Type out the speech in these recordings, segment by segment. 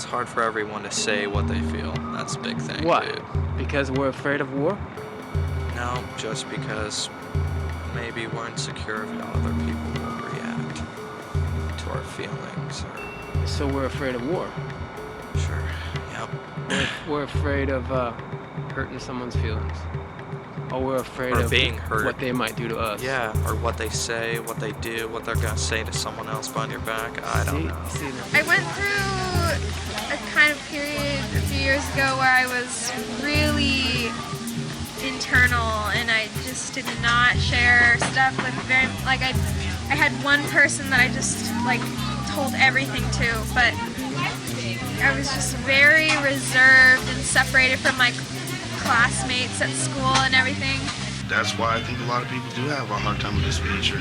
it's hard for everyone to say what they feel. That's a big thing, What? dude. Because we're afraid of war? No, just because maybe we're insecure of how other people will react to our feelings, or So we're afraid of war. sure, yep. We're afraid of hurting someone's feelings. Or we're afraid Or of being hurt. what they might do to us. Yeah, or what they say, what they do, what they're gonna say to someone else behind your back. I don't know. See, I went through a kind of period a few years ago where I was really internal and I just did not share stuff with I had one person that I just told everything to, but I was just very reserved and separated from my classmates at school and everything. That's why I think a lot of people do have a hard time with this nature,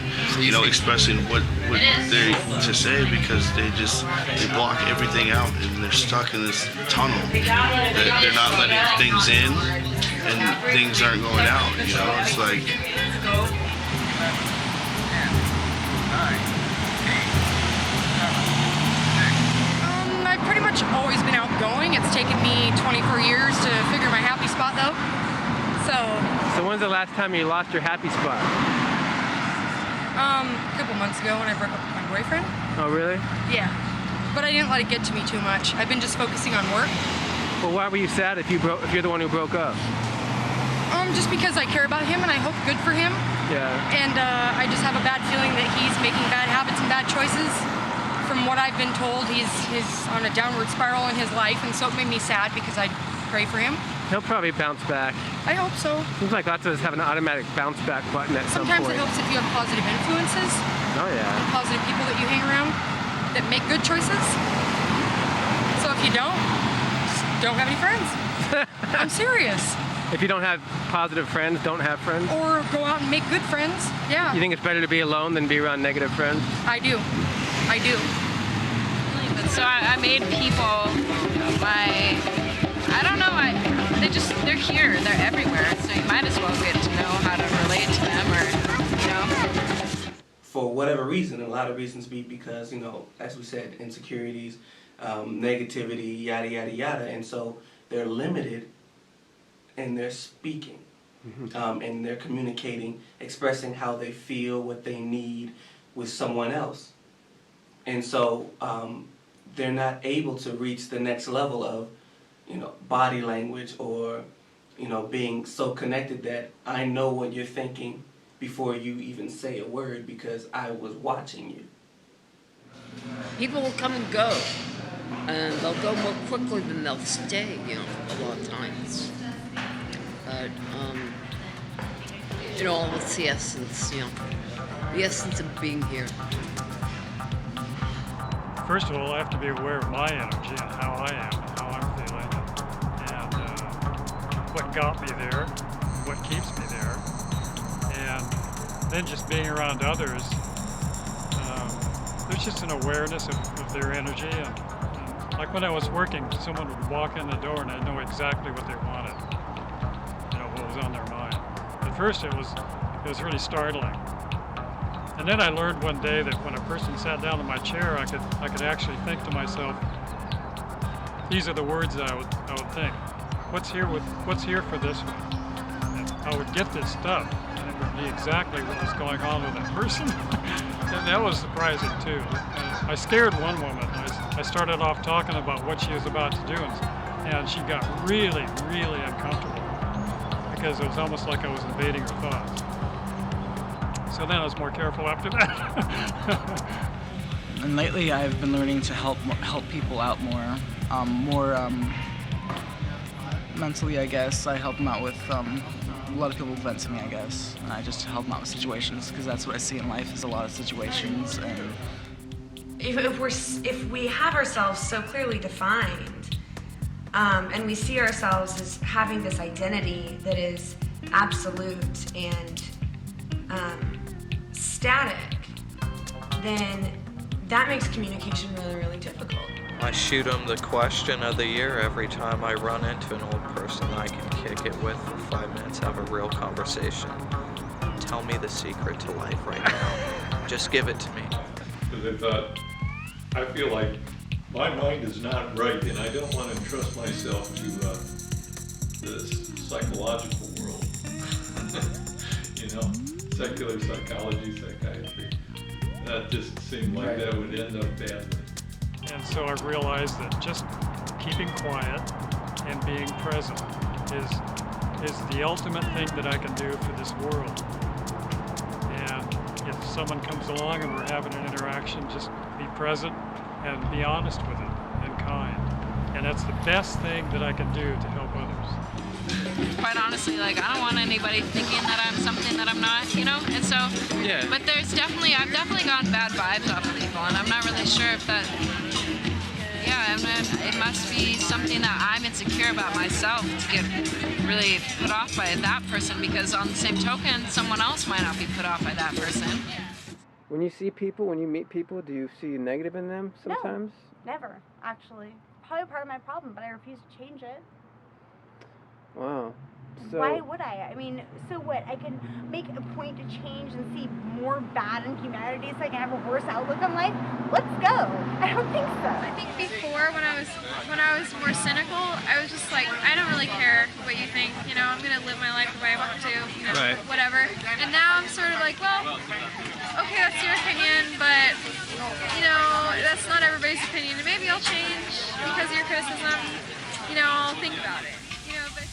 expressing what they to say, because they block everything out and they're stuck in this tunnel. They're not letting things in and things aren't going out, it's like. I've pretty much always been outgoing. It's taken me 24 years to figure my happy spot though. So when's the last time you lost your happy spot? A couple months ago when I broke up with my boyfriend. Oh, really? Yeah. But I didn't let it get to me too much. I've been just focusing on work. Well, why were you sad if you're the one who broke up? Just because I care about him and I hope good for him. Yeah. And I just have a bad feeling that he's making bad habits and bad choices. From what I've been told, he's on a downward spiral in his life, and so it made me sad because I pray for him. He'll probably bounce back. I hope so. Seems like lots of us have an automatic bounce back button at some Sometimes point. it helps if you have positive influences, Oh, yeah. positive people that you hang around that make good choices. So if you don't, just don't have any friends. I'm serious. If you don't have positive friends, don't have friends? Or go out and make good friends. Yeah. You think it's better to be alone than be around negative friends? I do. I do. So I made people by, I don't know, they're here, they're everywhere, so you might as well get to know how to relate to them, or, For whatever reason, and a lot of reasons be because, as we said, insecurities, negativity, yada, yada, yada, and so they're limited in their speaking, and they're communicating, expressing how they feel, what they need with someone else. And so they're not able to reach the next level of, body language or, being so connected that I know what you're thinking before you even say a word because I was watching you. People will come and go, and they'll go more quickly than they'll stay, a lot of times. But, it's the essence, the essence of being here. First of all, I have to be aware of my energy and how I am and how I'm feeling, and what got me there, what keeps me there, and then just being around others. There's just an awareness of their energy, and like when I was working, someone would walk in the door and I'd know exactly what they wanted, what was on their mind. At first, it was really startling. And then I learned one day that when a person sat down in my chair, I could actually think to myself, these are the words that I would think. What's here for this one? And I would get this stuff, and it would be exactly what was going on with that person. And that was surprising too. I scared one woman. I started off talking about what she was about to do, and she got really, really uncomfortable because it was almost like I was invading her thoughts. So then I was more careful after that. And lately I've been learning to help people out more mentally, I guess. I help them out with, a lot of people vent to me, I guess. And I just help them out with situations, because that's what I see in life, is a lot of situations. And if we have ourselves so clearly defined, and we see ourselves as having this identity that is absolute and static, then that makes communication really, really difficult. I shoot them the question of the year every time I run into an old person that I can kick it with for 5 minutes, have a real conversation. Tell me the secret to life right now. Just give it to me. Because I feel like My mind is not right, and I don't want to entrust myself to this psychological world. You know, secular psychology, psychiatry. That just seemed like that would end up badly. And so I've realized that just keeping quiet and being present is the ultimate thing that I can do for this world. And if someone comes along and we're having an interaction, just be present and be honest with it and kind. And that's the best thing that I can do to help others. Quite honestly, like, I don't want anybody thinking that I'm something that I'm not, you know? And so, Yeah. but I've definitely gotten bad vibes off of people, and I'm not really sure if that, it must be something that I'm insecure about myself to get really put off by that person, because on the same token, someone else might not be put off by that person. When you see people, when you meet people, do you see negative in them sometimes? No, never, actually. Probably part of my problem, but I refuse to change it. Wow. So, Why would I? I mean, so what? I can make a point to change and see more bad in humanity so I can have a worse outlook on life? Let's go. I don't think so. I think before, when I was more cynical, I was just like, I don't really care what you think. You know, I'm gonna live my life the way I want to. You know, Right. whatever. And now I'm sort of like, well, okay, that's your opinion, but you know, that's not everybody's opinion. And maybe I'll change because of your criticism. You know, I'll think about it. You know, but.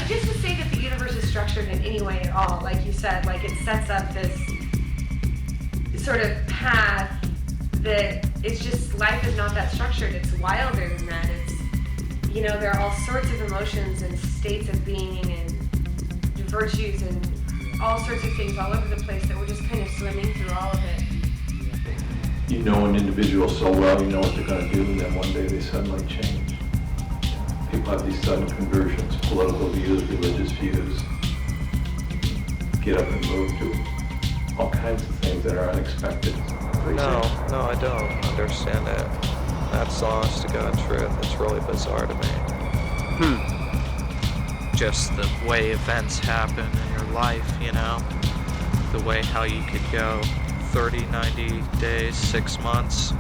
Just to say that the universe is structured in any way at all, like you said, like it sets up this sort of path that it's just, life is not that structured. It's wilder than that. It's, you know, there are all sorts of emotions and states of being and virtues and all sorts of things all over the place that we're just kind of swimming through all of it. You know an individual so well, you know what they're going to do, and then one day they suddenly change. People have these sudden conversions, political views, religious views, get up and move to all kinds of things that are unexpected. No, I don't understand it. That's honest to God truth. It's really bizarre to me. Just the way events happen in your life, you know? The way how you could go 30, 90 days, 6 months,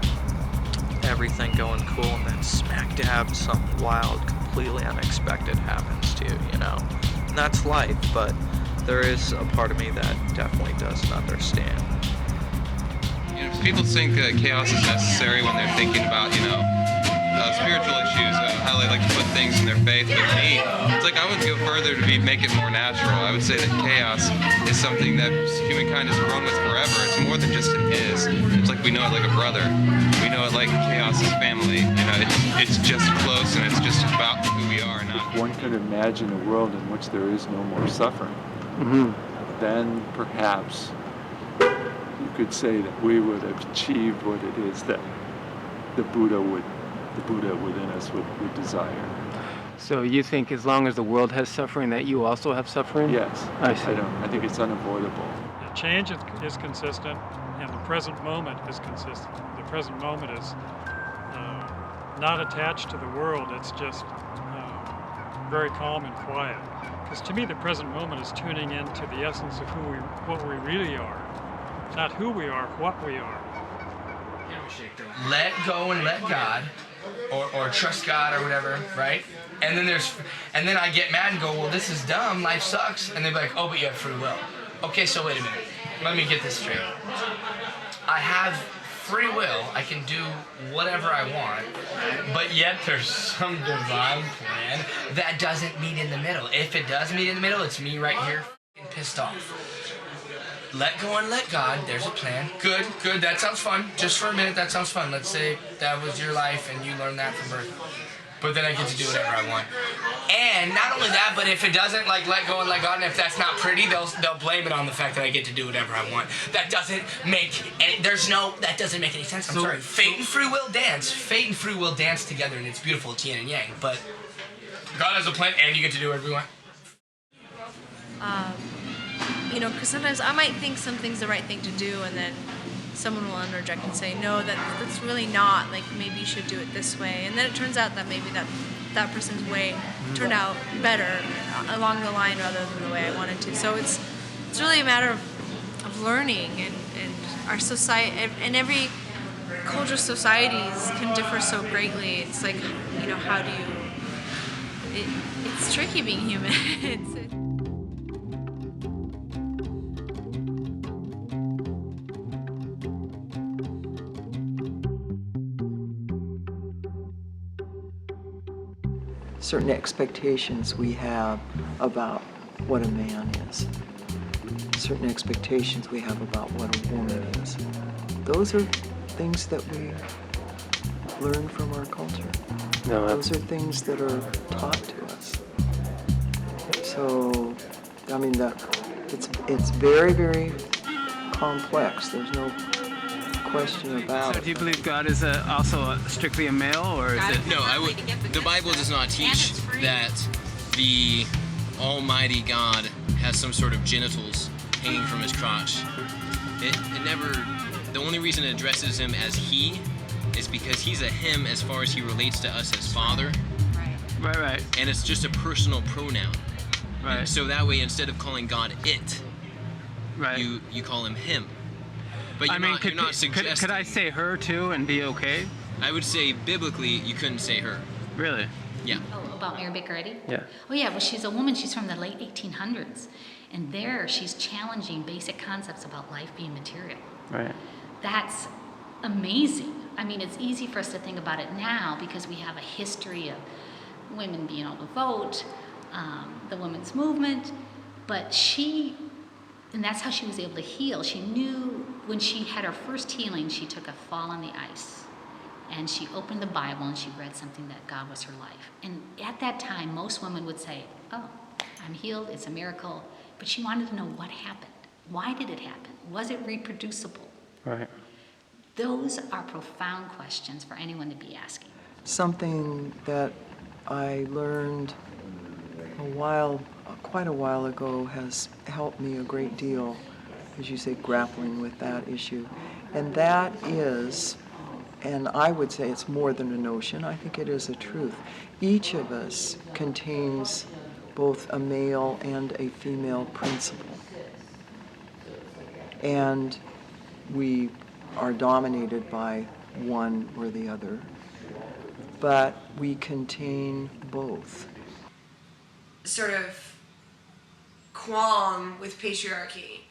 everything going cool, and then smack dab, something wild, completely unexpected happens to you, you know? And that's life, but there is a part of me that definitely doesn't understand. You know, people think that chaos is necessary when they're thinking about, you know, spiritual issues, how they like to put things in their faith. But me, it's like I would go further to make it more natural. I would say that chaos is something that humankind has grown with forever. It's more than just an is. It's like we know it like a brother. We know it like chaos is family. You know, it's just close, and it's just about who we are. Not. One could imagine a world in which there is no more suffering. Then perhaps you could say that we would have achieved what it is that the Buddha within us would desire. So you think as long as the world has suffering, that you also have suffering? Yes. I see. I think it's unavoidable. Yeah, change is consistent, and the present moment is consistent. The present moment is not attached to the world. It's just very calm and quiet. Because to me, the present moment is tuning into the essence of what we really are. Not who we are, what we are. Let go and let God, or trust God or whatever, right? And then I get mad and go, well, this is dumb, life sucks. And they're like, oh, but you have free will. Okay, so wait a minute. Let me get this straight. I have free will. I can do whatever I want, but yet there's some divine plan that doesn't meet in the middle. If it does meet in the middle, it's me right here pissed off. Let go and let God. There's a plan. Good. That sounds fun. Just for a minute, that sounds fun. Let's say that was your life and you learned that from birth. But then I get to do whatever I want. And not only that, but if it doesn't let go and let God, and if that's not pretty, they'll blame it on the fact that I get to do whatever I want. That doesn't make any, that doesn't make any sense. I'm sorry. Fate and free will dance. Fate and free will dance together, and it's beautiful, it's yin and yang. But God has a plan, and you get to do whatever you want. You know, because sometimes I might think something's the right thing to do, and then someone will interject and say, no, that's really not, like, maybe you should do it this way. And then it turns out that maybe that person's way turned out better along the line rather than the way I wanted to. So it's really a matter of learning, and our society, and every culture, societies can differ so greatly. It's like, you know, how do you, it's tricky being human. Certain expectations we have about what a man is. Certain expectations we have about what a woman is. Those are things that we learn from our culture. Those are things that are taught to us. So, I mean, it's very, very complex. There's no question about it. So do you believe God is also strictly a male, or is it? No, the Bible does not teach that the Almighty God has some sort of genitals hanging from his crotch. It never. The only reason it addresses him as he is because he's a him as far as he relates to us as father. Right. And it's just a personal pronoun. Right. And so that way, instead of calling God it, right, you call him him. But you're not suggesting. Could I say her too and be okay? I would say biblically you couldn't say her. Really? Yeah. Oh, about Mary Baker Eddy? Yeah. Oh yeah, well she's a woman, she's from the late 1800s. And there she's challenging basic concepts about life being material. Right. That's amazing. I mean, it's easy for us to think about it now because we have a history of women being able to vote, the women's movement, but and that's how she was able to heal. She knew when she had her first healing, she took a fall on the ice and she opened the Bible and she read something that God was her life. And at that time, most women would say, oh, I'm healed, it's a miracle. But she wanted to know what happened. Why did it happen? Was it reproducible? Right. Those are profound questions for anyone to be asking. Something that I learned quite a while ago has helped me a great deal, as you say, grappling with that issue. And that is, and I would say it's more than a notion, I think it is a truth. Each of us contains both a male and a female principle. And we are dominated by one or the other, but we contain both. Sort of qualm with patriarchy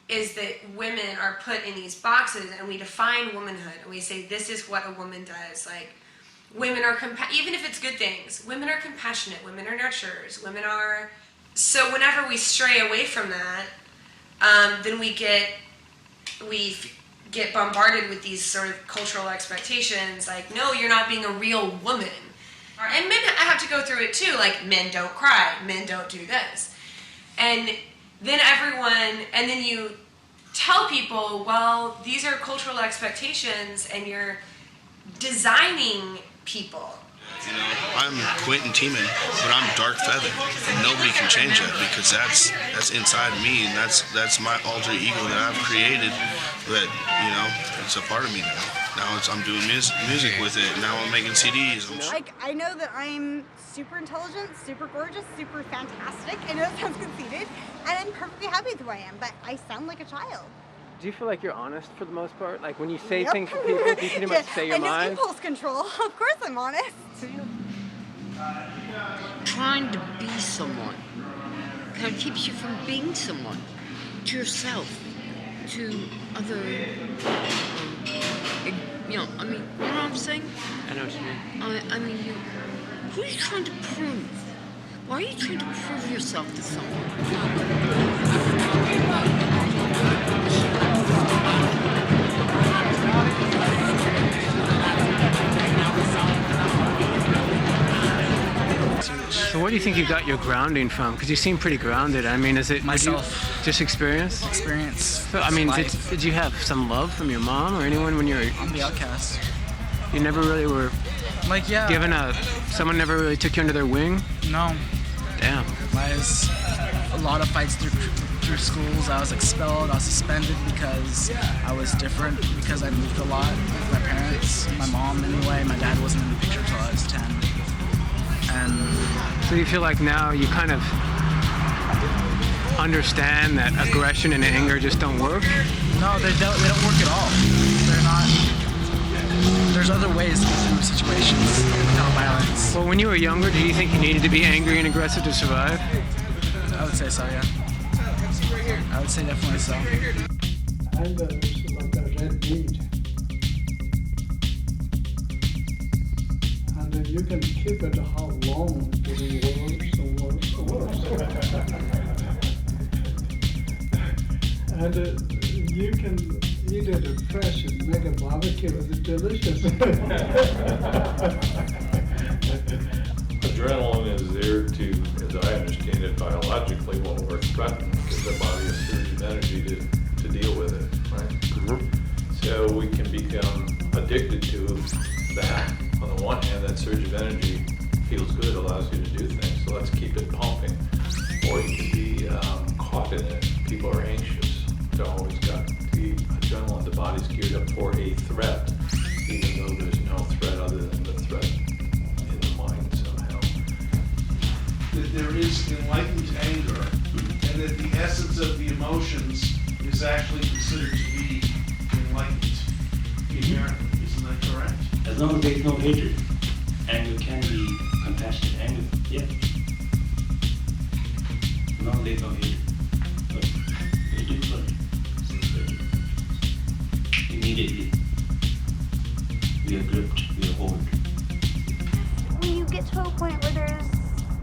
is that women are put in these boxes and we define womanhood and we say this is what a woman does. Like, women are even if it's good things, women are compassionate, women are nurturers, women are. So whenever we stray away from that, then we get bombarded with these sort of cultural expectations, like, no, you're not being a real woman. And men have to go through it too, like, men don't cry, men don't do this. And then and then you tell people, well, these are cultural expectations and you're designing people. You know, I'm Quentin Tiemann, but I'm Dark Feather, and nobody can change that because that's inside me, and that's my alter ego that I've created. That, you know, it's a part of me now. Now I'm doing music with it. Now I'm making CDs. Like, I know that I'm super intelligent, super gorgeous, super fantastic. I know that sounds conceited, and I'm perfectly happy with who I am, but I sound like a child. Do you feel like you're honest for the most part? Like when you say things to people, do you pretty much say your mind? And impulse control. Of course I'm honest. Trying to be someone kind of keeps you from being someone, to yourself, to other, you know what I'm saying? I know what you mean. I mean, who are you trying to prove? Why are you trying to prove yourself to someone? So where do you think you got your grounding from? Because you seem pretty grounded. I mean, is it myself? Just experience? Experience. So, I mean, did you have some love from your mom or anyone when you were? I'm the outcast. You never really were. Like, yeah. Someone never really took you under their wing? No. Damn. There's a lot of fights through through schools. I was expelled. I was suspended because I was different, because I moved a lot with my parents. My mom, anyway. My dad wasn't in the picture until I was 10. And so you feel like now you kind of understand that aggression and anger just don't work? No, they don't work at all. They're not. There's other ways to get through situations without violence. Well, when you were younger, do you think you needed to be angry and aggressive to survive? I would say so, yeah. I would say definitely so. Anger is like a red meat. And you can keep it how long, getting worse and worse and worse. And you can eat it fresh and make a barbecue. It's delicious. Adrenaline is there to, as I understand it, biologically when we're threatened, because the body has surge of energy to deal with it, right? Mm-hmm. So we can become addicted to that. On the one hand, that surge of energy feels good, allows you to do things, so let's keep it pumping. Or you can be caught in it. People are anxious. They've always got the adrenaline, the body's geared up for a threat, even though there's no threat other than the threat in the mind somehow. That there is enlightened anger, and that the essence of the emotions is actually considered to be enlightened inherently. Isn't that correct? As long as there is no hatred, anger can be compassionate anger, yeah. As long as there is no hatred. But very difficult. Immediately, we are gripped, we are hold. When you get to a point where there's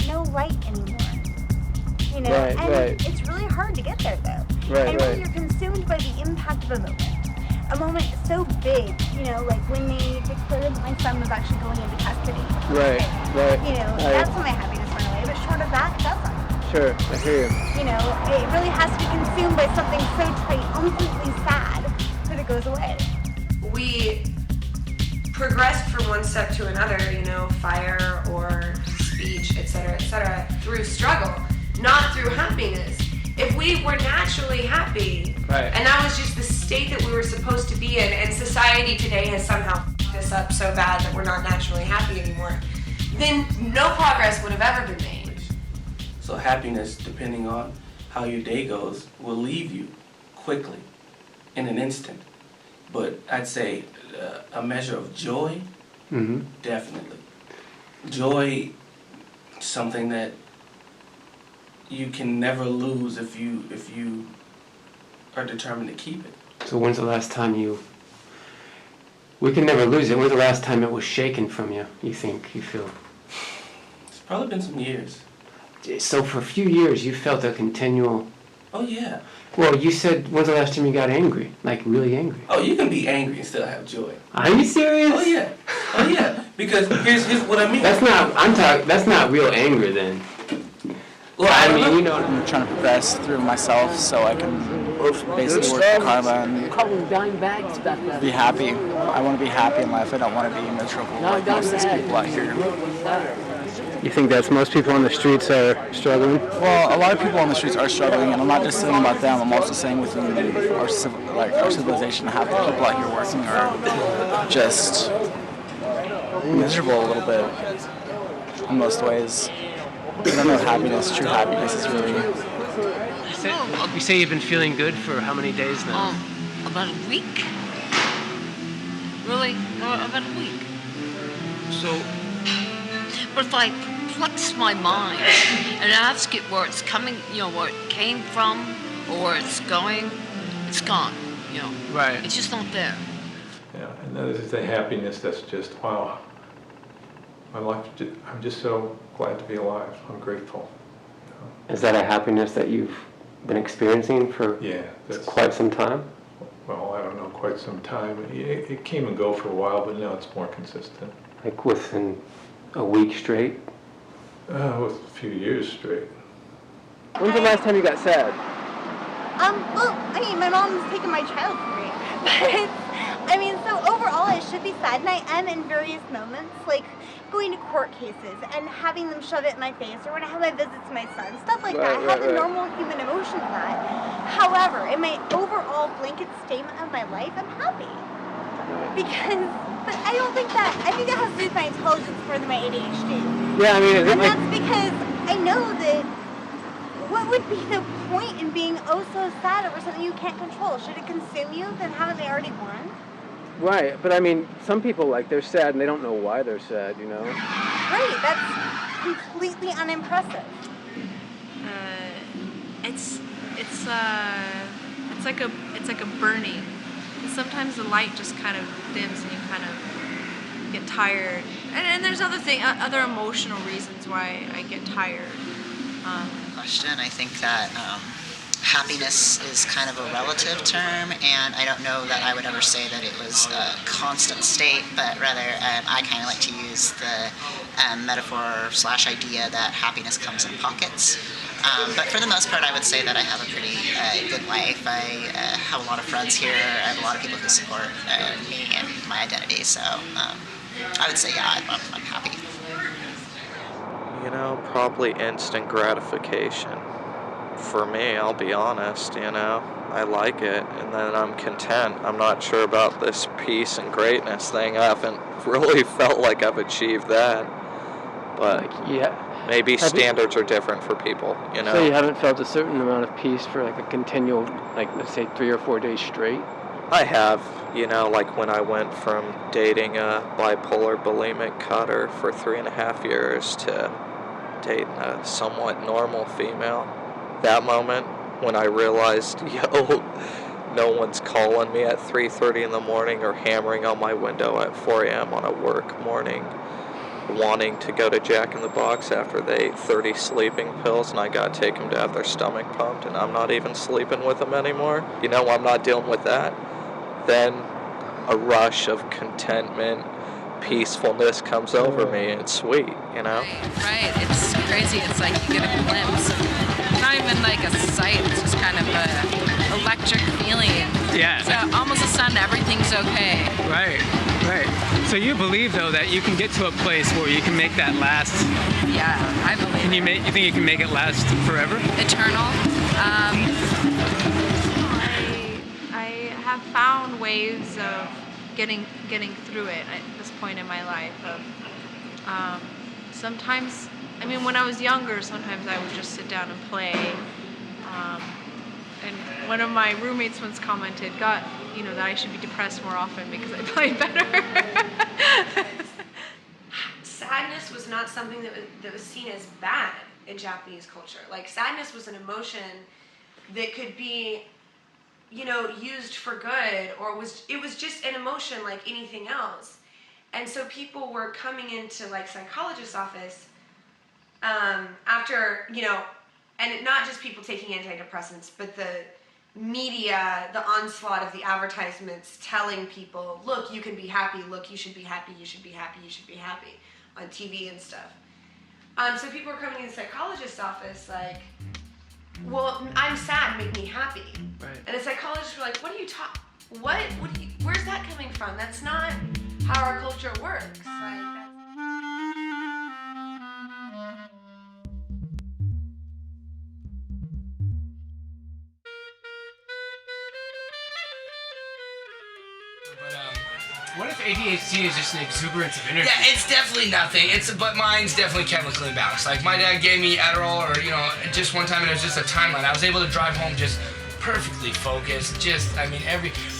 no light anymore, you know, Right, and right. it's really hard to get there though. Right, and right. when you're consumed by the impact of a moment so big, you know, like when they declared my son was actually going into custody. Right, right. You know, that's when my happiness went away, but short of that, it doesn't. Sure, I hear you. You know, it really has to be consumed by something so triumphantly sad that it goes away. We progressed from one step to another, you know, fire or speech, et cetera, through struggle, not through happiness. If we were naturally happy, right, and that was just the state that we were supposed to be in, and society today has somehow f***ed us up so bad that we're not naturally happy anymore, then no progress would have ever been made. So happiness, depending on how your day goes, will leave you quickly, in an instant. But I'd say a measure of joy, Mm-hmm. definitely. Joy, something that you can never lose if you are determined to keep it. So when's the last time we can never lose it, when's the last time it was shaken from you, you think, you feel? It's probably been some years. So for a few years you felt a continual... Oh yeah. Well, you said, when's the last time you got angry? Like, really angry? Oh, you can be angry and still have joy. Are you serious? Oh yeah. Oh yeah. Because here's what I mean. That's not real anger then. Well, I mean, you know, I'm trying to progress through myself so I can basically work with karma and be happy. I want to be happy in life. I don't want to be miserable like most of these people out here. You think that's most people on the streets are struggling? Well, a lot of people on the streets are struggling, and I'm not just saying about them. I'm also saying within our civilization, half the people out here working are just miserable a little bit in most ways. I don't know what true happiness is really. You say you've been feeling good for how many days now? About a week. Really? No, about a week. So. But if I perplex my mind and ask it where it's coming, you know, where it came from or where it's going, it's gone, you know. Right. It's just not there. Yeah, and that is the happiness that's just, wow. My life, I'm just so glad to be alive. I'm grateful. Is that a happiness that you've been experiencing for quite some time? Well, I don't know, quite some time. It came and go for a while, but now it's more consistent. Like within a week straight? With a few years straight. When's the last time you got sad? Well, I mean, my mom's taken my child from me. But, I mean, so overall I should be sad, and I am in various moments, like going to court cases and having them shove it in my face, or when I have my visits to my son, stuff like that. I have a normal human emotion to that. However, in my overall blanket statement of my life, I'm happy. Because, but I don't think that, I think that has to do with my intelligence more than my ADHD. Yeah, I mean, is it and like... that's because I know that what would be the point in being oh so sad over something you can't control? Should it consume you? Then haven't they already won? Right, but I mean, some people, like, they're sad and they don't know why they're sad, you know? Right, that's completely unimpressive. It's like a burning. Sometimes the light just kind of dims and you kind of get tired. And there's other emotional reasons why I get tired. Question. I think that happiness is kind of a relative term, and I don't know that I would ever say that it was a constant state, but rather I kind of like to use the metaphor/idea that happiness comes in pockets. But for the most part, I would say that I have a pretty good life. I have a lot of friends here. I have a lot of people who support me and my identity, so I would say, yeah, I'm happy. You know, probably instant gratification. For me, I'll be honest, you know, I like it, and then I'm content. I'm not sure about this peace and greatness thing. I haven't really felt like I've achieved that. But maybe standards are different for people, you know. So you haven't felt a certain amount of peace for like a continual, like, let's say 3 or 4 days straight? I have, you know, like when I went from dating a bipolar bulimic cutter for 3.5 years to dating a somewhat normal female. That moment when I realized, no one's calling me at 3:30 in the morning or hammering on my window at 4 a.m. on a work morning, wanting to go to Jack in the Box after they ate 30 sleeping pills and I got to take them to have their stomach pumped and I'm not even sleeping with them anymore. You know, I'm not dealing with that. Then a rush of contentment, peacefulness comes over me and it's sweet, you know? Right, it's crazy. It's like you get a glimpse. It's not even like a sight, it's just kind of a electric feeling. Yeah. So almost a sudden everything's okay. Right. So you believe though that you can get to a place where you can make that last? Yeah, I believe. You think you can make it last forever? Eternal. I have found ways of getting through it at this point in my life. Sometimes, I mean, when I was younger, sometimes I would just sit down and play. And one of my roommates once commented, that I should be depressed more often because I played better. Sadness was not something that was seen as bad in Japanese culture. Like, sadness was an emotion that could be, used for good, or it was just an emotion like anything else. And so people were coming into like psychologist's office after, and not just people taking antidepressants, but the media, the onslaught of the advertisements telling people, look, you can be happy, look, you should be happy, you should be happy, you should be happy, on TV and stuff. So people were coming in the psychologist's office like, well, I'm sad, make me happy. Right. And the psychologists were like, where's that coming from? That's not how our culture works. What if ADHD is just an exuberance of energy? Yeah, it's definitely nothing. But mine's definitely chemically imbalanced. Like, my dad gave me Adderall, or, just one time, and it was just a timeline. I was able to drive home just perfectly focused.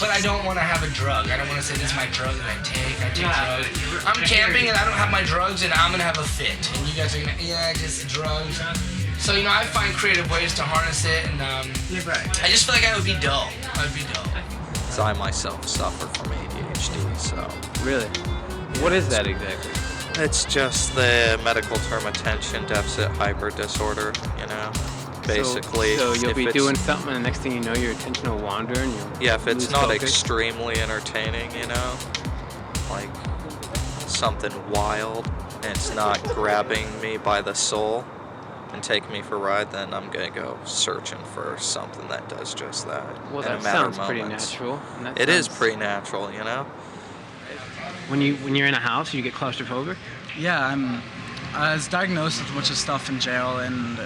But I don't want to have a drug. I don't want to say this is my drug that I take drugs. I'm camping and I don't have my drugs and I'm going to have a fit. And you guys are going to, just drugs. So, I find creative ways to harness it, and I just feel like I would be dull. So I myself suffer from ADHD, so... Really? What is that exactly? It's just the medical term attention deficit hyper disorder, basically. So you'll be doing something and the next thing you know your attention will wander and you'll if it's lose not focus. extremely entertaining, like something wild, and it's not grabbing me by the soul, and take me for a ride, then I'm gonna go searching for something that does just that. Well, in a that matter of sounds pretty moments. natural. And that It is sounds- pretty natural, you know? When you're in a house, you get claustrophobic? Yeah, I was diagnosed with a bunch of stuff in jail, and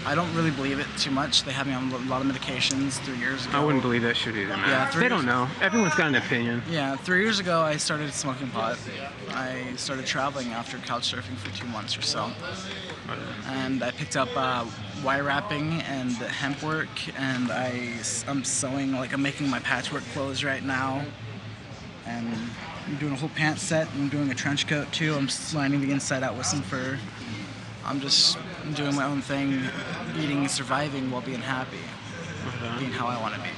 I don't really believe it too much. They had me on a lot of medications 3 years ago. I wouldn't believe that shit either, man. Yeah, they don't know. Everyone's got an opinion. Yeah, 3 years ago I started smoking pot. I started traveling after couch surfing for 2 months or so. And I picked up wire wrapping and hemp work, and I'm sewing, like I'm making my patchwork clothes right now. And I'm doing a whole pant set. I'm doing a trench coat too. I'm lining the inside out with some fur. I'm doing my own thing, eating and surviving while being happy, being how I want to be.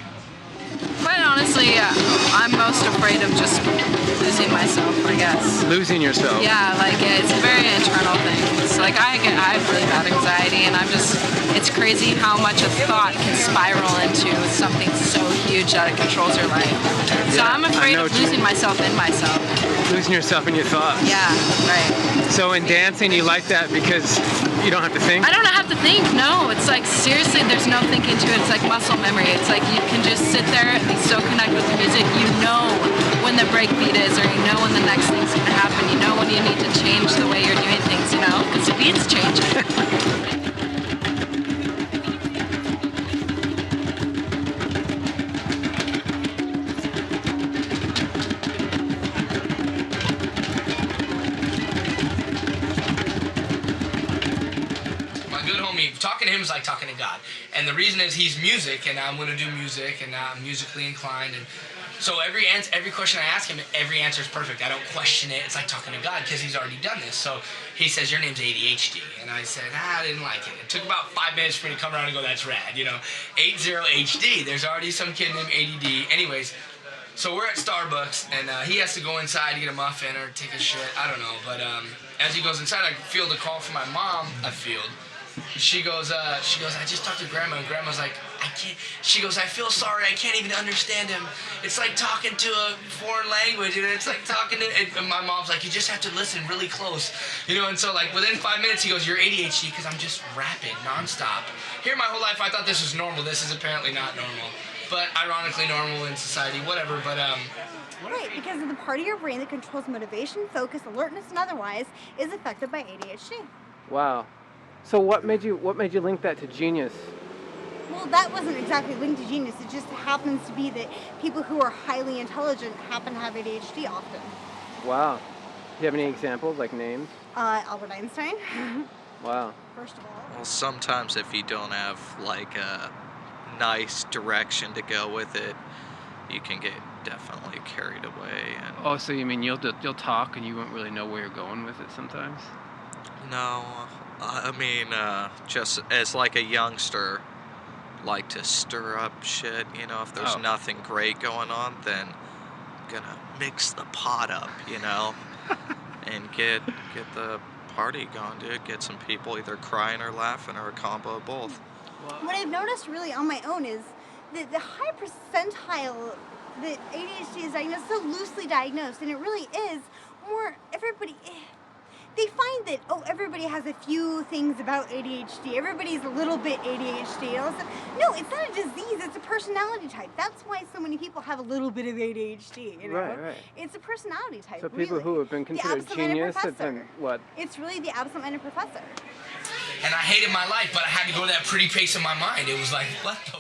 Quite honestly, I'm most afraid of just losing myself, I guess. Losing yourself? Yeah, like it's a very internal thing. It's like I have really bad anxiety, and it's crazy how much a thought can spiral into something so huge that it controls your life. So Yeah, I'm afraid I know of what you losing myself in myself. Losing yourself in your thoughts. Yeah, right. So in dancing, you like that because you don't have to think? I don't have to think, no. It's like, seriously, there's no thinking to it. It's like muscle memory. It's like you can just sit there and be so connected with the music. You know when the break beat is, or you know when the next thing's going to happen. You know when you need to change the way you're doing things, you know, because the beat's changing. Talking to him is like talking to God. And the reason is he's music, and I'm going to do music, and I'm musically inclined. And so every question I ask him, every answer is perfect. I don't question it. It's like talking to God because he's already done this. So he says, your name's ADHD. And I said, I didn't like it. It took about 5 minutes for me to come around and go, that's rad, you know. 80HD. There's already some kid named ADD. Anyways, so we're at Starbucks, and he has to go inside to get a muffin or take a shit. I don't know. But as he goes inside, I feel the call from my mom. She goes, I just talked to Grandma, and Grandma's like, I can't, she goes, I feel sorry, I can't even understand him. It's like talking to a foreign language, and it's like talking to, and my mom's like, you just have to listen really close, you know, and so like within 5 minutes, he goes, you're ADHD, because I'm just rapping nonstop. Here my whole life, I thought this was normal. This is apparently not normal, but ironically normal in society, whatever, but Right, because the part of your brain that controls motivation, focus, alertness, and otherwise is affected by ADHD. Wow. So what made you link that to genius? Well, that wasn't exactly linked to genius. It just happens to be that people who are highly intelligent happen to have ADHD often. Wow. Do you have any examples, like names? Albert Einstein. Wow. First of all. Well, sometimes if you don't have like a nice direction to go with it, you can get definitely carried away. And Oh, so you mean you'll talk and you won't really know where you're going with it sometimes? no, I mean, just as like a youngster, like to stir up shit, you know, if there's Oh. nothing great going on, then gonna mix the pot up, you know, and get the party going, dude. Get some people either crying or laughing or a combo of both. What I've noticed really on my own is that the high percentile that ADHD is diagnosed, so loosely diagnosed, and it really is more everybody. They find that, everybody has a few things about ADHD. Everybody's a little bit ADHD. And all this stuff. No, it's not a disease. It's a personality type. That's why so many people have a little bit of ADHD, you know? Right. It's a personality type, So people really. who have been The considered absent-minded genius have professor. been what? It's really the absent-minded professor. and I hated my life, but I had to go to that pretty pace in my mind. It was like, what the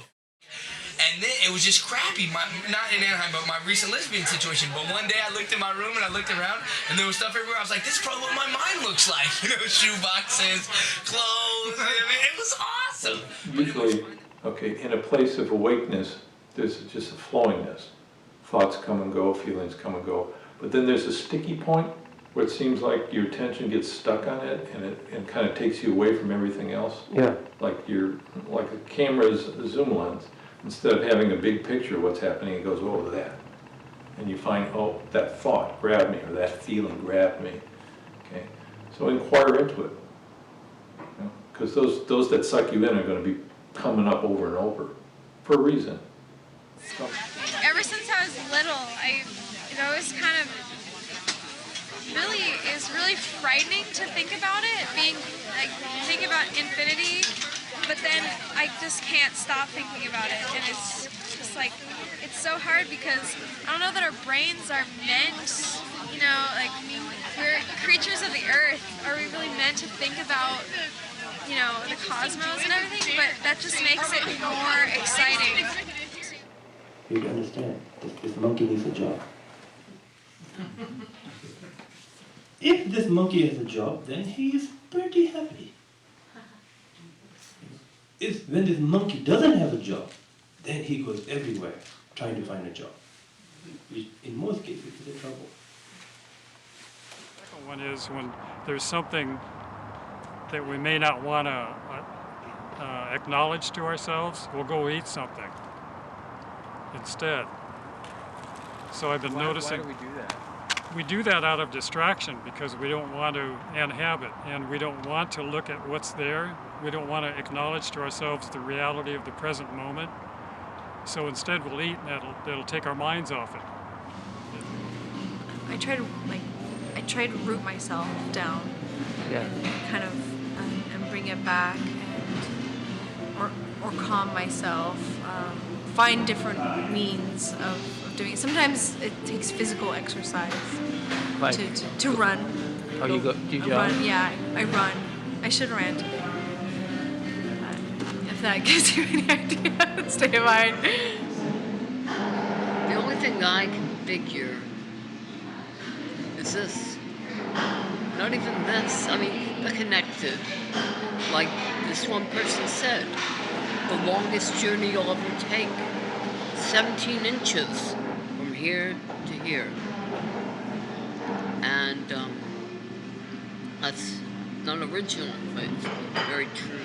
and then it was just crappy, not in Anaheim, but my recent lesbian situation. But one day I looked in my room and I looked around and there was stuff everywhere. I was like, this is probably what my mind looks like. You know, shoe boxes, clothes. I mean, it was awesome. Usually, okay, in a place of awakeness, there's just a flowingness. Thoughts come and go, feelings come and go. But then there's a sticky point where it seems like your attention gets stuck on it and it kind of takes you away from everything else. Yeah. Like a camera's zoom lens. Instead of having a big picture of what's happening, it goes, oh, that. And you find, oh, that thought grabbed me, or that feeling grabbed me. Okay, so inquire into it. Because those that suck you in are going to be coming up over and over for a reason. So. Ever since I was little, It always kind of really is really frightening to think about it, think about infinity, but then I just can't stop thinking about it, and it's just like, it's so hard because I don't know that our brains are meant, we're creatures of the earth. Are we really meant to think about, the cosmos and everything? But that just makes it more exciting. You can understand, this monkey needs a job. If this monkey has a job, then he is pretty happy. When this monkey doesn't have a job, then he goes everywhere trying to find a job. Which in most cases is a trouble. The second one is when there's something that we may not want to acknowledge to ourselves, we'll go eat something instead. So I've been noticing. Why do we do that? We do that out of distraction because we don't want to inhabit, and we don't want to look at what's there. We don't want to acknowledge to ourselves the reality of the present moment. So instead we'll eat, and that'll take our minds off it. I try to root myself down, and kind of and bring it back, and or calm myself. Find different means of doing it. Sometimes it takes physical exercise to run. Oh, you jog? Run, yeah, I run. I should rant. If that gives you any idea, state of mind. The only thing I can figure is this. Not even this. I mean, they're connected. Like this one person said, the longest journey you'll ever take, 17 inches from here to here. And that's not original, but it's very true.